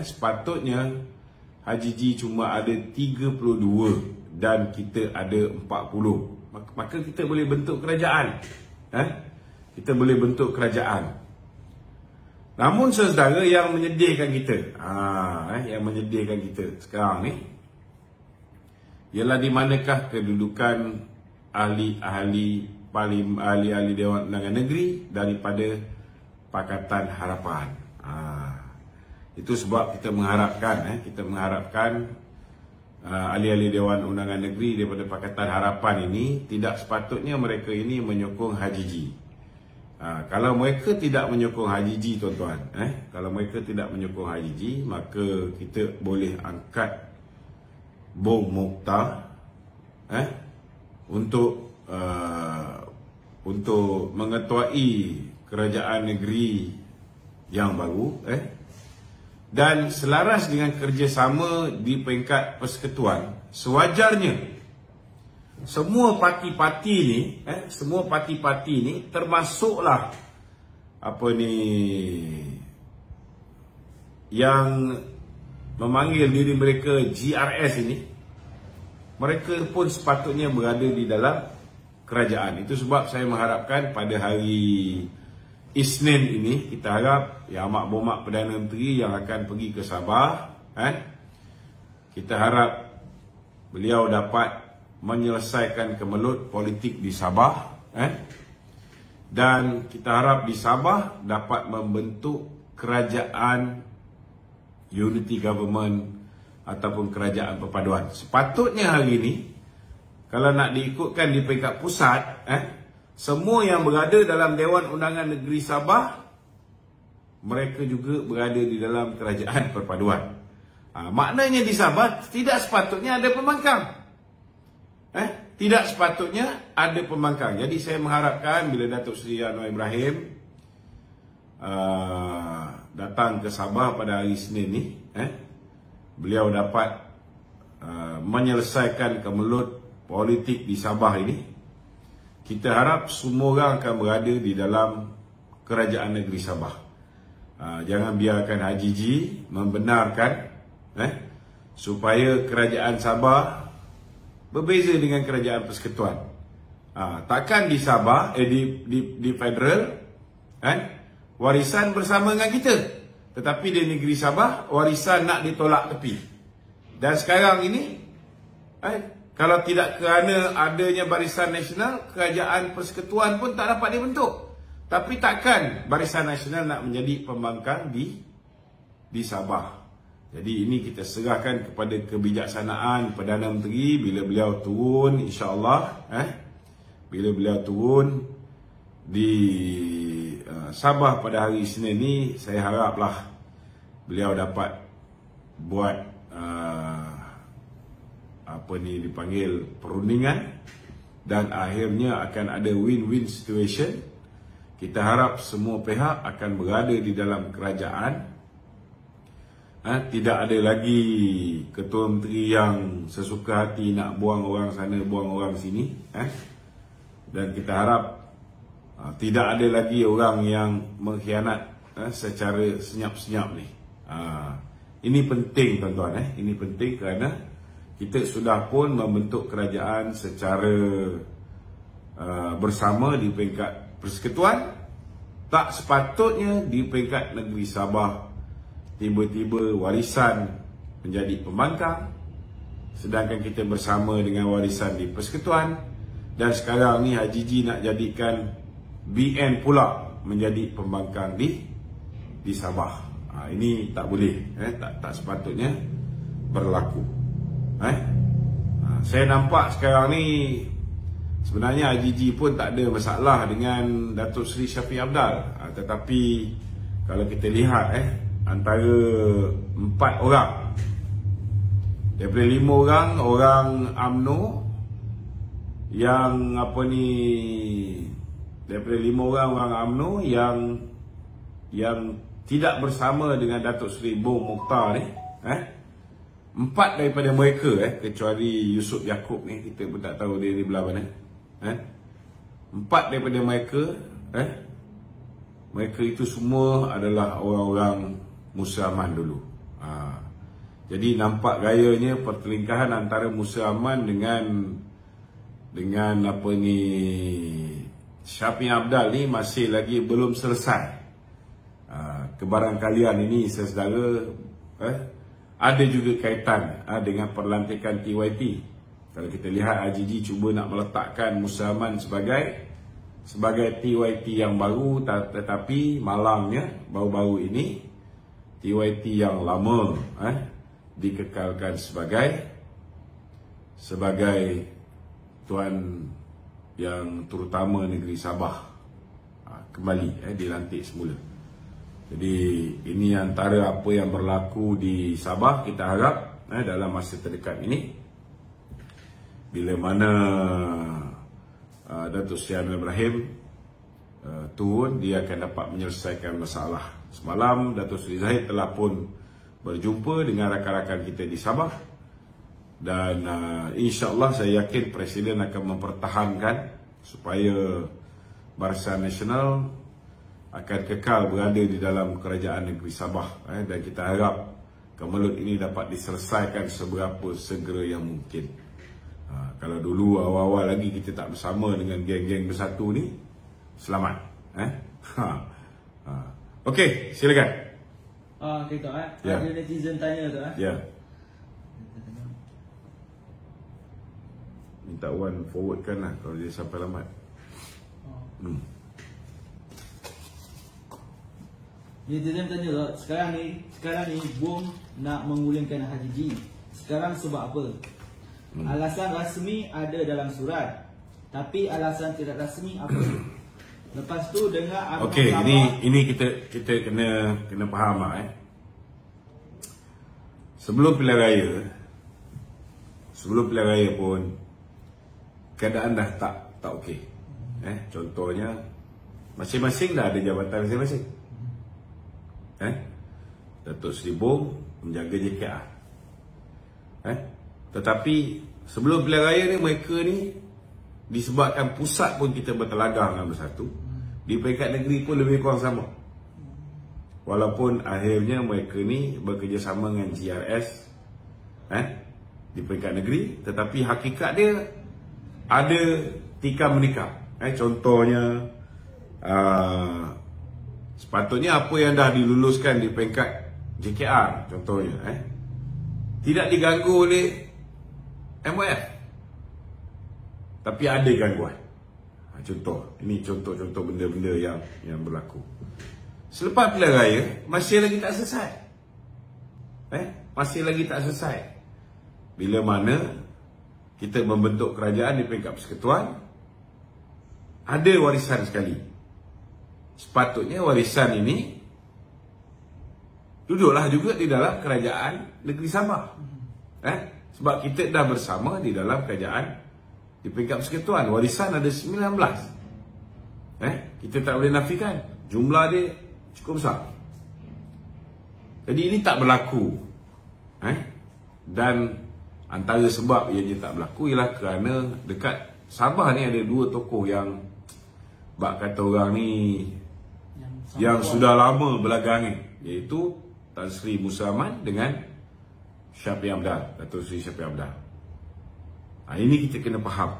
sepatutnya Haji G cuma ada 32 dan kita ada 40. Maka kita boleh bentuk kerajaan. Kita boleh bentuk kerajaan. Namun saudara, yang menyedihkan kita, yang menyedihkan kita sekarang ni ialah di manakah kedudukan ahli-ahli Dewan Undangan Negeri daripada Pakatan Harapan. Itu sebab kita mengharapkan ahli-ahli Dewan Undangan Negeri daripada Pakatan Harapan ini, tidak sepatutnya mereka ini menyokong Haji G. Kalau mereka tidak menyokong Haji G, tuan-tuan, kalau mereka tidak menyokong Haji G, maka kita boleh angkat bom Mokhtar untuk mengetuai kerajaan negeri yang baru, dan selaras dengan kerjasama di peringkat persekutuan. Sewajarnya semua parti-parti ni, termasuklah yang memanggil diri mereka GRS ini, mereka pun sepatutnya berada di dalam kerajaan. Itu sebab saya mengharapkan pada hari Isnin ini, kita harap Yang Amat Berhormat Perdana Menteri yang akan pergi ke Sabah, kita harap beliau dapat menyelesaikan kemelut politik di Sabah, dan kita harap di Sabah dapat membentuk kerajaan unity government ataupun kerajaan perpaduan. Sepatutnya hari ini, kalau nak diikutkan di peringkat pusat, semua yang berada dalam Dewan Undangan Negeri Sabah, mereka juga berada di dalam kerajaan perpaduan. Maknanya di Sabah tidak sepatutnya ada pembangkang. Tidak sepatutnya ada pembangkang. Jadi saya mengharapkan bila Datuk Seri Anwar Ibrahim datang ke Sabah pada hari Isnin ni, beliau dapat menyelesaikan kemelut politik di Sabah ini. Kita harap semua orang akan berada di dalam kerajaan negeri Sabah. Jangan biarkan Haji G membenarkan supaya kerajaan Sabah berbeza dengan kerajaan persekutuan. Takkan di Sabah, di federal, warisan bersama dengan kita, tetapi di negeri Sabah warisan nak ditolak tepi. Dan sekarang ini, kalau tidak kerana adanya Barisan Nasional, kerajaan persekutuan pun tak dapat dibentuk. Tapi takkan Barisan Nasional nak menjadi pembangkang di Sabah. Jadi ini kita serahkan kepada kebijaksanaan Perdana Menteri bila beliau turun, insya-Allah, bila beliau turun di Sabah pada hari Isnin ni, saya haraplah beliau dapat buat dipanggil perundingan dan akhirnya akan ada win-win situation. Kita harap semua pihak akan berada di dalam kerajaan. Tidak ada lagi ketua menteri yang sesuka hati nak buang orang sana, buang orang sini. Dan kita harap tidak ada lagi orang yang mengkhianat secara senyap-senyap ni. Ini penting, tuan-tuan. Ini penting kerana kita sudah pun membentuk kerajaan secara bersama di peringkat persekutuan. Tak sepatutnya di peringkat negeri Sabah tiba-tiba warisan menjadi pembangkang, sedangkan kita bersama dengan warisan di persekutuan. Dan sekarang ni Haji G nak jadikan BN pula menjadi pembangkang di Sabah. Ini tak boleh, tak sepatutnya berlaku. Saya nampak sekarang ni sebenarnya Haji G pun tak ada masalah dengan Datuk Seri Shafie Apdal, tetapi kalau kita lihat antara 4 orang daripada 5 orang UMNO yang daripada 5 orang UMNO yang tidak bersama dengan Datuk Seri Bong Mokhtar ni, 4 daripada mereka, kecuali Yusof Yaakob ni, kita pun tak tahu dia di belah mana, 4 daripada mereka, mereka itu semua adalah orang-orang Musliman dulu. Jadi nampak gayanya pertelingkahan antara Musa Aman dengan apa ni, Syafiee Apdal ni masih lagi belum selesai. Kebarangkalian ini saudara, ada juga kaitan dengan perlantikan TYT. Kalau kita lihat IGG cuba nak meletakkan Musa Aman sebagai TYT yang baru, tetapi malangnya baru-baru ini TYT yang lama dikekalkan sebagai Tuan Yang Terutama Negeri Sabah kembali dilantik semula. Jadi ini antara apa yang berlaku di Sabah. Kita harap dalam masa terdekat ini, bila mana Datuk Seri Anwar Ibrahim turun, dia akan dapat menyelesaikan masalah. Semalam Datuk Seri Zahid telah pun berjumpa dengan rakan-rakan kita di Sabah, dan insya-Allah saya yakin Presiden akan mempertahankan supaya Barisan Nasional akan kekal berada di dalam kerajaan negeri Sabah, dan kita harap kemelut ini dapat diselesaikan seberapa segera yang mungkin. Kalau dulu awal-awal lagi kita tak bersama dengan geng-geng bersatu ni, selamat. Okey, silakan. Okay, Tok. Ada netizen tanya, Tok. Ya. Minta Wan forwardkan lah kalau dia sampai lambat. Netizen tanya, Tok. Sekarang ni BUM nak mengulingkan HGG. Sekarang sebab apa? Alasan rasmi ada dalam surat, tapi alasan tidak rasmi apa? Lepas tu dengar okey, ini kita kena faham lah. Sebelum pilihan raya pun keadaan dah tak okey. Contohnya masing-masing dah ada jabatan masing-masing. Datuk Seri Bong menjaga JKR. Tetapi sebelum pilihan raya ni, mereka ni disebabkan pusat pun kita bertelagang dengan bersatu, di peringkat negeri pun lebih kurang sama. Walaupun akhirnya mereka ni bekerjasama dengan GRS di peringkat negeri, tetapi hakikat dia ada tikam menikam. Contohnya sepatutnya apa yang dah diluluskan di peringkat JKR contohnya tidak diganggu oleh MYF, tapi ada gangguan. Ini contoh-contoh benda-benda yang berlaku. Selepas pilihan raya masih lagi tak selesai. Masih lagi tak selesai. Bila mana kita membentuk kerajaan di peringkat persekutuan, ada warisan sekali. Sepatutnya warisan ini duduklah juga di dalam kerajaan negeri Sabah. Sebab kita dah bersama di dalam kerajaan di peringkat persekutuan. Warisan ada 19. Kita tak boleh nafikan, jumlah dia cukup besar. Jadi ini tak berlaku. Dan antara sebab ia tak berlaku ialah kerana dekat Sabah ni ada dua tokoh yang bak kata orang ni yang sudah lama belakangan, iaitu Tan Sri Musa Aman dengan Syafiee Apdal, Datuk Seri Syafiee Apdal. Ini kita kena faham.